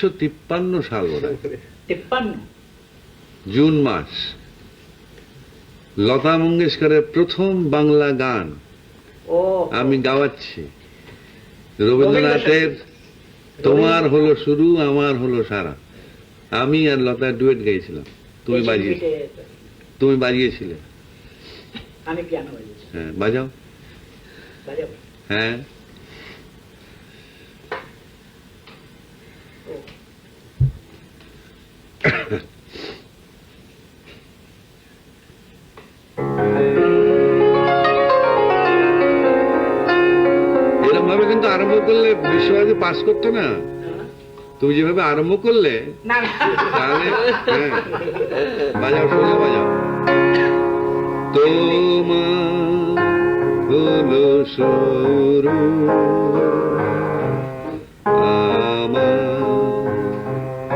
1953 সাল বোধ হয় 53 জুন মাস লতা মঙ্গেশকরের প্রথম বাংলা গান আমি গাওয়াচ্ছি। রবীন্দ্রনাথের তোমার হলো শুরু আমার হলো সারা। আমি আর লতা ডুয়েট গাইছিলাম, তুমি বাজিয়েছিলে। আমি পিয়ানো বাজিয়েছি। হ্যাঁ, বাজাও। হ্যাঁ, এরকম ভাবে কিন্তু আরম্ভ করলে বিশ্বভারতী পাস করতো না। তুমি যেভাবে আরম্ভ করলে তাহলে হ্যাঁ, বাজাও, সোজা বাজাও। তোমার হলো শুরু আমার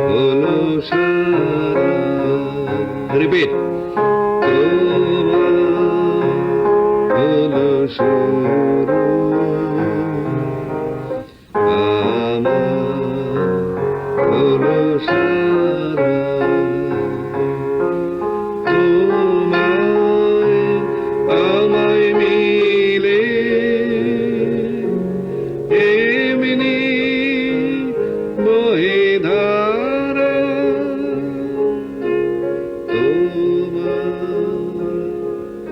হলো সারা। রিপিট। তোমার হলো শুরু আমার হলো সারা। তোমায় আমায় মিলে এমনি বহে ধারা। তোমার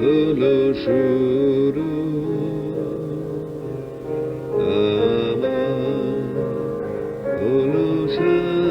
হলো শুরু আমার হলো সারা।